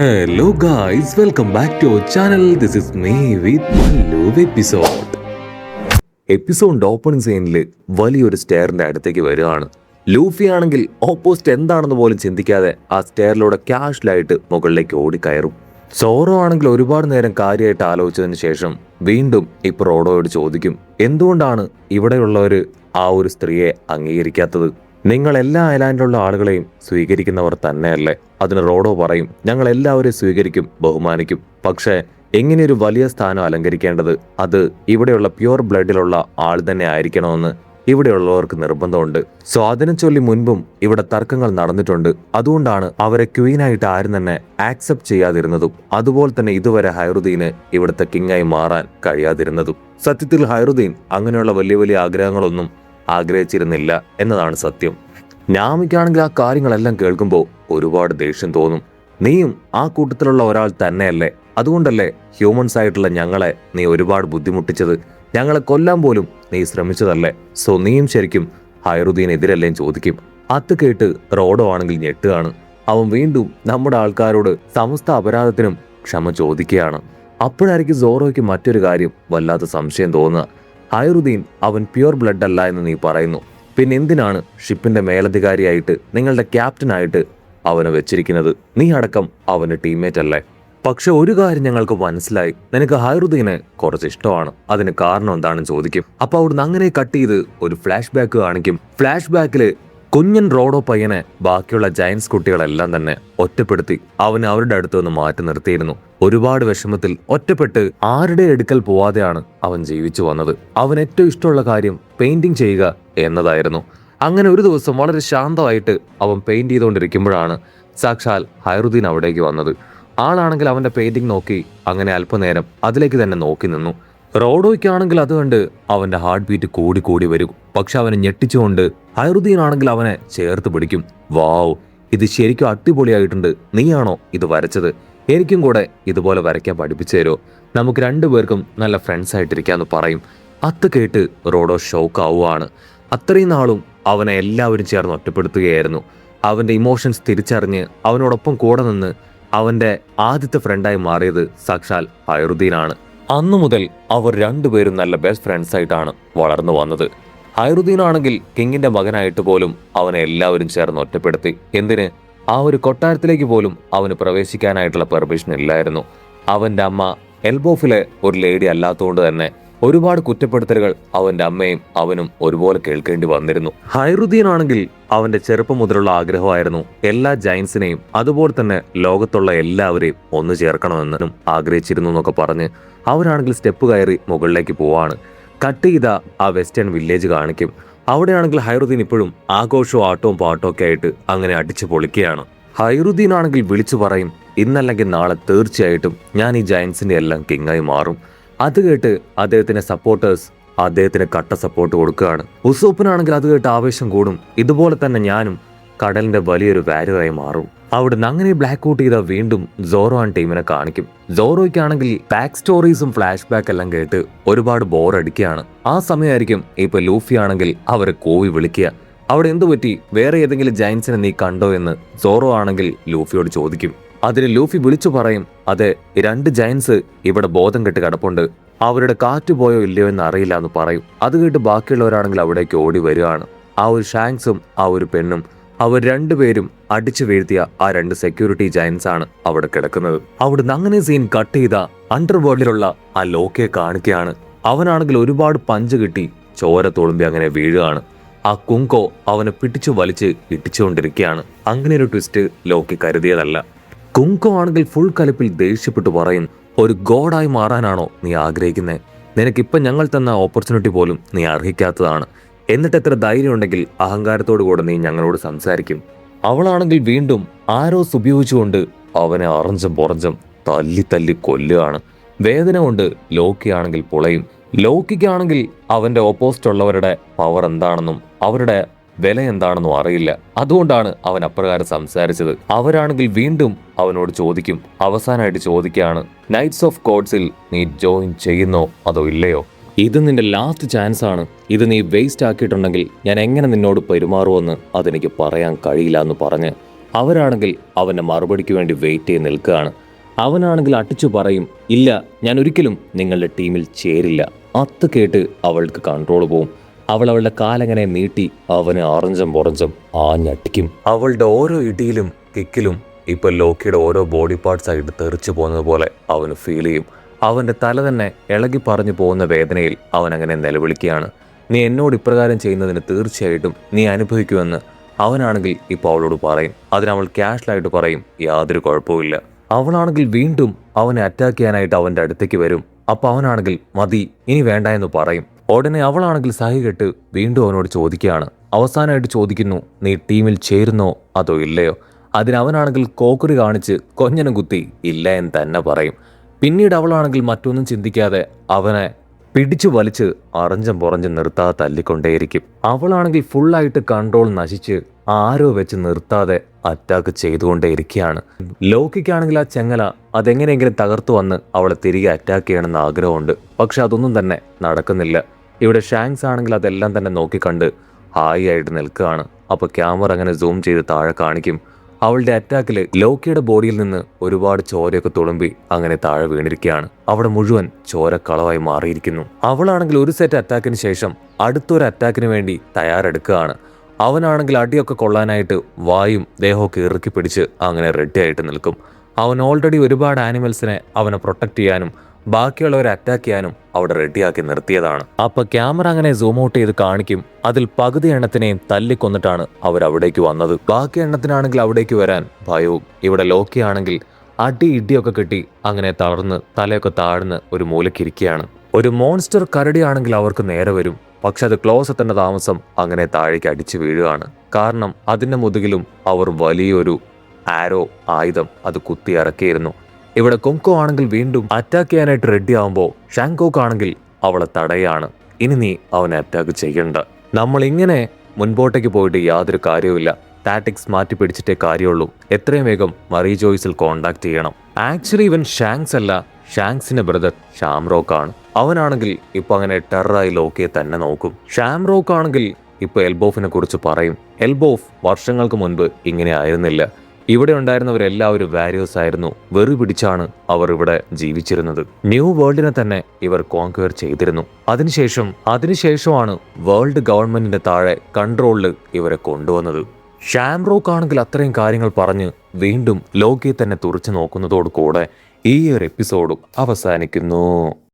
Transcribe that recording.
Hello guys, welcome back to our channel. This is me with Mallu episode. എപ്പിസോഡിന്റെ opening സീനിൽ വലിയൊരു സ്റ്റെയറിന്റെ അടുത്തേക്ക് വരികയാണ്. ലൂഫി ആണെങ്കിൽ ഓപ്പോസിറ്റ് എന്താണെന്ന് പോലും ചിന്തിക്കാതെ ആ സ്റ്റെയറിലൂടെ കാഷ്വലായിട്ട് മുകളിലേക്ക് ഓടിക്കയറും. സോറോ ആണെങ്കിൽ ഒരുപാട് നേരം കാര്യമായിട്ട് ആലോചിച്ചതിന് ശേഷം വീണ്ടും ഇപ്പൊ റോഡോയോട് ചോദിക്കും, എന്തുകൊണ്ടാണ് ഇവിടെയുള്ളവർ ആ ഒരു സ്ത്രീയെ അംഗീകരിക്കാത്തത്? നിങ്ങൾ എല്ലാ ഐലാൻഡിലുള്ള ആളുകളെയും സ്വീകരിക്കുന്നവർ തന്നെയല്ലേ? അതിന് റോഡോ പറയും, ഞങ്ങൾ എല്ലാവരെയും സ്വീകരിക്കും, ബഹുമാനിക്കും. പക്ഷേ എങ്ങനെയൊരു വലിയ സ്ഥാനം അലങ്കരിക്കേണ്ടത് അത് ഇവിടെയുള്ള പ്യുവർ ബ്ലഡിലുള്ള ആൾ തന്നെ ആയിരിക്കണമെന്ന് ഇവിടെയുള്ളവർക്ക് നിർബന്ധമുണ്ട്. സോ അതിനെ ചൊല്ലി മുൻപും ഇവിടെ തർക്കങ്ങൾ നടന്നിട്ടുണ്ട്. അതുകൊണ്ടാണ് അവരെ ക്വീനായിട്ട് ആരും തന്നെ ആക്സെപ്റ്റ് ചെയ്യാതിരുന്നതും അതുപോലെ തന്നെ ഇതുവരെ ഹൈറുദ്ദീന് ഇവിടുത്തെ കിങ്ങായി മാറാൻ കഴിയാതിരുന്നതും. സത്യത്തിൽ ഹൈറുദ്ദീൻ അങ്ങനെയുള്ള വലിയ വലിയ ആഗ്രഹങ്ങളൊന്നും ആഗ്രഹിച്ചിരുന്നില്ല എന്നതാണ് സത്യം. നാമിക്കാണെങ്കിൽ ആ കാര്യങ്ങളെല്ലാം കേൾക്കുമ്പോൾ ഒരുപാട് ദേഷ്യം തോന്നും. നീയും ആ കൂട്ടത്തിലുള്ള ഒരാൾ തന്നെയല്ലേ? അതുകൊണ്ടല്ലേ ഹ്യൂമൻസ് ആയിട്ടുള്ള ഞങ്ങളെ നീ ഒരുപാട് ബുദ്ധിമുട്ടിച്ചത്? ഞങ്ങളെ കൊല്ലാൻ പോലും നീ ശ്രമിച്ചതല്ലേ? സോ നീയും ശരിക്കും ഹൈറുദ്ദീനെതിരല്ലേ ചോദിക്കും. അത് കേട്ട് റോഡോ ആണെങ്കിൽ ഞെട്ടുകയാണ്. അവൻ വീണ്ടും നമ്മുടെ ആൾക്കാരോട് സമസ്ത അപരാധത്തിനും ക്ഷമ ചോദിക്കുകയാണ്. അപ്പോഴായിരിക്കും സോറോയ്ക്ക് മറ്റൊരു കാര്യം വല്ലാത്ത സംശയം തോന്നുക. ഹൈറുദ്ദീൻ അവൻ പ്യുവർ ബ്ലഡ് അല്ല എന്ന് നീ പറയുന്നു, പിന്നെ എന്തിനാണ് ഷിപ്പിന്റെ മേലധികാരിയായിട്ട് നിങ്ങളുടെ ക്യാപ്റ്റനായിട്ട് അവനെ വെച്ചിരിക്കുന്നത്? നീ അടക്കം അവന്റെ ടീംമേറ്റ് അല്ലേ? പക്ഷെ ഒരു കാര്യം ഞങ്ങൾക്ക് മനസ്സിലായി, നിനക്ക് ഹൈറുദ്ദീനെ കുറച്ച് ഇഷ്ടമാണ്. അതിന് കാരണം എന്താണെന്ന് ചോദിക്കും. അപ്പൊ അവിടുന്ന് അങ്ങനെ കട്ട് ചെയ്ത് ഒരു ഫ്ലാഷ് ബാക്ക് കാണിക്കും. ഫ്ലാഷ് ബാക്കില് കുഞ്ഞൻ റോഡോ പയ്യനെ ബാക്കിയുള്ള ജയൻസ് കുട്ടികളെല്ലാം തന്നെ ഒറ്റപ്പെടുത്തി അവന് അവരുടെ അടുത്ത് നിന്ന് മാറ്റി നിർത്തിയിരുന്നു. ഒരുപാട് വിഷമത്തിൽ ഒറ്റപ്പെട്ട് ആരുടെ അടുക്കൽ പോവാതെയാണ് അവൻ ജീവിച്ചു വന്നത്. അവൻ ഏറ്റവും ഇഷ്ടമുള്ള കാര്യം പെയിന്റിങ് ചെയ്യുക എന്നതായിരുന്നു. അങ്ങനെ ഒരു ദിവസം വളരെ ശാന്തമായിട്ട് അവൻ പെയിന്റ് ചെയ്തുകൊണ്ടിരിക്കുമ്പോഴാണ് സാക്ഷാൽ ഹൈറുദ്ദീൻ അവിടേക്ക് വന്നത്. ആളാണെങ്കിൽ അവന്റെ പെയിന്റിങ് നോക്കി അങ്ങനെ അല്പനേരം അതിലേക്ക് തന്നെ നോക്കി നിന്നു. റോഡോയ്ക്കാണെങ്കിൽ അത് കണ്ട് അവന്റെ ഹാർട്ട് ബീറ്റ് കൂടി കൂടി വരും. പക്ഷെ അവനെ ഞെട്ടിച്ചുകൊണ്ട് ഹൈറുദ്ദീൻ ആണെങ്കിൽ അവനെ ചേർത്ത് പിടിക്കും. വാവ്, ഇത് ശരിക്കും അടിപൊളിയായിട്ടുണ്ട്. നീയാണോ ഇത് വരച്ചത്? എനിക്കും കൂടെ ഇതുപോലെ വരയ്ക്കാൻ പഠിപ്പിച്ചു തരുമോ? നമുക്ക് രണ്ടുപേർക്കും നല്ല ഫ്രണ്ട്സ് ആയിട്ടിരിക്കാന്ന് പറയും. അത് കേട്ട് റോഡോ ഷോക്ക് ആവുകയാണ്. അത്രയും നാളും അവനെ എല്ലാവരും ചേർന്ന് ഒറ്റപ്പെടുത്തുകയായിരുന്നു. അവന്റെ ഇമോഷൻസ് തിരിച്ചറിഞ്ഞ് അവനോടൊപ്പം കൂടെ നിന്ന് അവന്റെ ആദ്യത്തെ ഫ്രണ്ടായി മാറിയത് സാക്ഷാൽ ഹൈറുദ്ദീനാണ്. അന്നു മുതൽ അവർ രണ്ടുപേരും നല്ല ബെസ്റ്റ് ഫ്രണ്ട്സ് ആയിട്ടാണ് വളർന്നു വന്നത്. ഹൈറുദ്ദീൻ ആണെങ്കിൽ കിങ്ങിന്റെ മകനായിട്ട് പോലും അവനെ എല്ലാവരും ചേർന്ന് ഒറ്റപ്പെടുത്തി. എന്തിന്? ആ ഒരു കൊട്ടാരത്തിലേക്ക് പോലും അവന് പ്രവേശിക്കാനായിട്ടുള്ള പെർമിഷൻ ഇല്ലായിരുന്നു. അവന്റെ അമ്മ എൽബോഫിലെ ഒരു ലേഡി അല്ലാത്തതുകൊണ്ട് തന്നെ ഒരുപാട് കുറ്റപ്പെടുത്തലുകൾ അവന്റെ അമ്മയും അവനും ഒരുപോലെ കേൾക്കേണ്ടി വന്നിരുന്നു. ഹൈറുദ്ദീൻ ആണെങ്കിൽ അവന്റെ ചെറുപ്പം മുതലുള്ള ആഗ്രഹമായിരുന്നു എല്ലാ ജയൻസിനെയും അതുപോലെ തന്നെ ലോകത്തുള്ള എല്ലാവരെയും ഒന്നു ചേർക്കണമെന്നും ആഗ്രഹിച്ചിരുന്നു എന്നൊക്കെ പറഞ്ഞ് അവരാണെങ്കിൽ സ്റ്റെപ്പ് കയറി മുകളിലേക്ക് പോവാണ്. കട്ട് ചെയ്ത ആ വെസ്റ്റേൺ വില്ലേജ് കാണിക്കും. അവിടെയാണെങ്കിൽ ഹൈറുദ്ദീൻ ഇപ്പോഴും ആഘോഷവും ആട്ടവും പാട്ടവും ഒക്കെ ആയിട്ട് അങ്ങനെ അടിച്ചു പൊളിക്കുകയാണ്. ഹൈറുദ്ദീൻ ആണെങ്കിൽ വിളിച്ചു പറയും, ഇന്നല്ലെങ്കിൽ നാളെ തീർച്ചയായിട്ടും ഞാൻ ഈ ജയൻസിന്റെ എല്ലാം കിങ്ങായി മാറും. അത് കേട്ട് അദ്ദേഹത്തിന്റെ സപ്പോർട്ടേഴ്സ് അദ്ദേഹത്തിന് കട്ട സപ്പോർട്ട് കൊടുക്കുകയാണ്. ഉസോപ്പിനാണെങ്കിൽ അത് കേട്ട് ആവേശം കൂടും. ഇതുപോലെ തന്നെ ഞാനും കടലിന്റെ വലിയൊരു വാല്യൂ മാറും. അവിടുന്ന് അങ്ങനെ ബ്ലാക്ക് ഔട്ട് ചെയ്ത വീണ്ടും സോറോ ആൻഡ് ടീമിനെ കാണിക്കും. സോറോയ്ക്കാണെങ്കിൽ ബാക്ക് സ്റ്റോറീസും ഫ്ലാഷ് ബാക്ക് എല്ലാം കേട്ട് ഒരുപാട് ബോറടിക്കുകയാണ്. ആ സമയമായിരിക്കും ഇപ്പൊ ലൂഫി ആണെങ്കിൽ അവരെ കോവി വിളിക്കുക. അവിടെ എന്തു പറ്റി? വേറെ ഏതെങ്കിലും ജയൻസിനെ നീ കണ്ടോ എന്ന് സോറോ ആണെങ്കിൽ ലൂഫിയോട് ചോദിക്കും. അതിന് ലൂഫി വിളിച്ചു പറയും, അതെ, 2 ജയൻസ് ഇവിടെ ബോധം കെട്ട് കിടപ്പുണ്ട്. അവരുടെ കാറ്റ് പോയോ ഇല്ലയോ എന്ന് അറിയില്ല എന്ന് പറയും. അത് കേട്ട് ബാക്കിയുള്ളവരാണെങ്കിൽ അവിടേക്ക് ഓടി വരികയാണ്. ആ ഒരു ഷാങ്സും ആ ഒരു പെണ്ണും അവർ രണ്ടുപേരും അടിച്ചു വീഴ്ത്തിയ ആ 2 സെക്യൂരിറ്റി ജയൻസ് ആണ് അവിടെ കിടക്കുന്നത്. അവിടുന്ന് അങ്ങനെ സീൻ കട്ട് ചെയ്ത അണ്ടർവേൾഡിലുള്ള ആ ലോക്കിയെ കാണിക്കുകയാണ്. അവനാണെങ്കിൽ ഒരുപാട് പഞ്ച് കിട്ടി ചോര തുളുമ്പി അങ്ങനെ വീഴുകയാണ്. ആ കുങ്കോ അവനെ പിടിച്ചു വലിച്ച് ഇടിച്ചുകൊണ്ടിരിക്കുകയാണ്. അങ്ങനെ ഒരു ട്വിസ്റ്റ് ലോക്കി കരുതിയതല്ല. കുങ്കോ ആണെങ്കിൽ ഫുൾ കലിപ്പിൽ ദേഷ്യപ്പെട്ടു പറയും, ഒരു ഗോഡായി മാറാനാണോ നീ ആഗ്രഹിക്കുന്നത്? നിനക്കിപ്പം ഞങ്ങൾ തന്ന ഓപ്പർച്യൂണിറ്റി പോലും നീ അർഹിക്കാത്തതാണ്. എന്നിട്ട് എത്ര ധൈര്യം ഉണ്ടെങ്കിൽ അഹങ്കാരത്തോടു കൂടെ നീ ഞങ്ങളോട് സംസാരിക്കും? അവളാണെങ്കിൽ വീണ്ടും ആരോസ് ഉപയോഗിച്ചുകൊണ്ട് അവനെ അറഞ്ചും പുറഞ്ചും തല്ലി തല്ലി കൊല്ലുകയാണ്. വേദന കൊണ്ട് ലോക്കിയാണെങ്കിൽ പുളയും. ലോക്കിക്കാണെങ്കിൽ അവന്റെ ഓപ്പോസിറ്റ് ഉള്ളവരുടെ പവർ എന്താണെന്നും അവരുടെ വില എന്താണെന്നും അറിയില്ല. അതുകൊണ്ടാണ് അവൻ അപ്രകാരം സംസാരിച്ചത്. അവരാണെങ്കിൽ വീണ്ടും അവനോട് ചോദിക്കും. അവസാനമായിട്ട് ചോദിക്കുകയാണ്, നൈറ്റ്സ് ഓഫ് കോഡ്സിൽ നീ ജോയിൻ ചെയ്യുന്നോ അതോ ഇല്ലയോ? ഇത് നിന്റെ ലാസ്റ്റ് ചാൻസ് ആണ്. ഇത് നീ വേസ്റ്റ് ആക്കിയിട്ടുണ്ടെങ്കിൽ ഞാൻ എങ്ങനെ നിന്നോട് പെരുമാറുമെന്ന് അതെനിക്ക് പറയാൻ കഴിയില്ല എന്ന് പറഞ്ഞ് അവരാണെങ്കിൽ അവൻ്റെ മറുപടിക്ക് വേണ്ടി വെയിറ്റ് ചെയ്ത് നിൽക്കുകയാണ്. അവനാണെങ്കിൽ അടിച്ചു പറയും, ഇല്ല, ഞാൻ ഒരിക്കലും നിങ്ങളുടെ ടീമിൽ ചേരില്ല. അത് കേട്ട് അവൾക്ക് കൺട്രോൾ പോവും. അവളുടെ കാലങ്ങനെ നീട്ടി അവനെ അറഞ്ചം പുറഞ്ചം ആഞ്ഞടിക്കും. അവളുടെ ഓരോ ഇടിയിലും കിക്കിലും ഇപ്പൊ ലോക്കിയുടെ ഓരോ ബോഡി പാർട്സ് ആയിട്ട് തെറിച്ചു പോകുന്നത് പോലെ അവന് ഫീൽ ചെയ്യും. അവന്റെ തല തന്നെ ഇളകി പറഞ്ഞു പോകുന്ന വേദനയിൽ അവൻ അങ്ങനെ നിലവിളിക്കുകയാണ്. നീ എന്നോട് ഇപ്രകാരം ചെയ്യുന്നതിന് തീർച്ചയായിട്ടും നീ അനുഭവിക്കുമെന്ന് അവനാണെങ്കിൽ ഇപ്പോൾ അവളോട് പറയും. അതിനവൾ ക്യാഷ്വലായിട്ട് പറയും, യാതൊരു കുഴപ്പമില്ല. അവളാണെങ്കിൽ വീണ്ടും അവനെ അറ്റാക്ക് ചെയ്യാനായിട്ട് അവന്റെ അടുത്തേക്ക് വരും. അപ്പൊ അവനാണെങ്കിൽ മതി, ഇനി വേണ്ട എന്ന് പറയും. ഉടനെ അവളാണെങ്കിൽ സഹികെട്ട് വീണ്ടും അവനോട് ചോദിക്കുകയാണ്. അവസാനമായിട്ട് ചോദിക്കുന്നു, നീ ടീമിൽ ചേരുന്നോ അതോ ഇല്ലയോ? അതിനവനാണെങ്കിൽ കോക്കുറി കാണിച്ച് കൊഞ്ഞനം കുത്തി ഇല്ല എന്ന് തന്നെ പറയും. പിന്നീട് അവളാണെങ്കിൽ മറ്റൊന്നും ചിന്തിക്കാതെ അവനെ പിടിച്ചു വലിച്ച് അറഞ്ചം പുറഞ്ചും നിർത്താതെ തല്ലിക്കൊണ്ടേയിരിക്കും. അവളാണെങ്കിൽ ഫുള്ളായിട്ട് കൺട്രോൾ നശിച്ച് ആരോ വെച്ച് നിർത്താതെ അറ്റാക്ക് ചെയ്തുകൊണ്ടേയിരിക്കുകയാണ്. ലോക്കിക്കാണെങ്കിൽ ആ ചെങ്ങല അതെങ്ങനെയെങ്കിലും തകർത്തു വന്ന് അവളെ തിരികെ അറ്റാക്ക് ചെയ്യണമെന്ന് ആഗ്രഹമുണ്ട്. പക്ഷെ അതൊന്നും തന്നെ നടക്കുന്നില്ല. ഇവിടെ ഷാങ്സ് ആണെങ്കിൽ അതെല്ലാം തന്നെ നോക്കിക്കണ്ട് ഹായ് ആയിട്ട് നിൽക്കുകയാണ്. അപ്പോൾ ക്യാമറ അങ്ങനെ സൂം ചെയ്ത് താഴെ കാണിക്കും. അവളുടെ അറ്റാക്കിൽ ലോക്കിയുടെ ബോഡിയിൽ നിന്ന് ഒരുപാട് ചോരയൊക്കെ തുളുമ്പി അങ്ങനെ താഴെ വീണിരിക്കുകയാണ്. അവിടെ മുഴുവൻ ചോരക്കളവായി മാറിയിരിക്കുന്നു. അവളാണെങ്കിൽ ഒരു സെറ്റ് അറ്റാക്കിന് ശേഷം അടുത്തൊരു അറ്റാക്കിന് വേണ്ടി തയ്യാറെടുക്കുകയാണ്. അവനാണെങ്കിൽ അടിയൊക്കെ കൊള്ളാനായിട്ട് വായും ദേഹമൊക്കെ ഇറുക്കി പിടിച്ച് അങ്ങനെ റെഡി ആയിട്ട് നിൽക്കും. അവൻ ഓൾറെഡി ഒരുപാട് ആനിമൽസിനെ അവനെ പ്രൊട്ടക്ട് ചെയ്യാനും ബാക്കിയുള്ളവരെ അറ്റാക്ക് ചെയ്യാനും അവിടെ റെഡിയാക്കി നിർത്തിയതാണ്. അപ്പൊ ക്യാമറ അങ്ങനെ സൂം ഔട്ട് ചെയ്ത് കാണിക്കും. അതിൽ പകുതി എണ്ണത്തിനെയും തല്ലിക്കൊന്നിട്ടാണ് അവരവിടേക്ക് വന്നത്. ബാക്കി എണ്ണത്തിനാണെങ്കിൽ അവിടേക്ക് വരാൻ ഭയവും. ഇവിടെ ലോക്കിയാണെങ്കിൽ അടി ഇടിയൊക്കെ കിട്ടി അങ്ങനെ തളർന്ന് തലയൊക്കെ താഴ്ന്ന് ഒരു മൂലക്കിരിക്കുകയാണ്. ഒരു മോൺസ്റ്റർ കരടിയാണെങ്കിൽ അവർക്ക് നേരെ വരും. പക്ഷെ അത് ക്ലോസ് എത്തേണ്ട താമസം അങ്ങനെ താഴേക്ക് അടിച്ചു വീഴുകയാണ്. കാരണം അതിന്റെ മുതുകിലും അവർ വലിയൊരു ആരോ ആയുധം അത് കുത്തി ഇറക്കിയിരുന്നു. ഇവിടെ കൊങ്കോ ആണെങ്കിൽ വീണ്ടും അറ്റാക്ക് ചെയ്യാനായിട്ട് റെഡി ആവുമ്പോൾ ഷാങ്കോക്ക് ആണെങ്കിൽ അവളെ തടയാണ്. ഇനി നീ അവനെ അറ്റാക്ക് ചെയ്യണ്ട, നമ്മൾ ഇങ്ങനെ മുൻപോട്ടേക്ക് പോയിട്ട് യാതൊരു കാര്യവുമില്ല, ടാറ്റിക്സ് മാറ്റി പിടിച്ചിട്ടേ കാര്യമുള്ളൂ, എത്രയും വേഗം മറി ജോയ്സിൽ കോണ്ടാക്ട് ചെയ്യണം. ആക്ച്വലി ഇവൻ ഷാങ്സ് അല്ല, ഷാങ്സിന്റെ ബ്രദർ ഷാംറോക്ക് ആണ്. അവനാണെങ്കിൽ ഇപ്പൊ അങ്ങനെ ടെററായി ലോക്കിയെ തന്നെ നോക്കും. ഷാംറോക്ക് ആണെങ്കിൽ ഇപ്പൊ എൽബോഫിനെ കുറിച്ച് പറയും. എൽബോഫ് വർഷങ്ങൾക്ക് മുൻപ് ഇങ്ങനെ ആയിരുന്നില്ല. ഇവിടെ ഉണ്ടായിരുന്നവരെല്ലാവരും വാരിയേഴ്സ് ആയിരുന്നു. വെറു പിടിച്ചാണ് അവർ ഇവിടെ ജീവിച്ചിരുന്നത്. ന്യൂ വേൾഡിനെ തന്നെ ഇവർ കോൺക്വയർ ചെയ്തിരുന്നു. അതിനുശേഷമാണ് വേൾഡ് ഗവൺമെന്റിന്റെ താഴെ കൺട്രോളിൽ ഇവരെ കൊണ്ടുവന്നത്. ഷാംറോക്ക് ആണെങ്കിൽ അത്രയും കാര്യങ്ങൾ പറഞ്ഞ് വീണ്ടും ലോക്കിയെ തന്നെ തുറച്ചു നോക്കുന്നതോടു കൂടെ ഈ ഒരു എപ്പിസോഡും അവസാനിക്കുന്നു.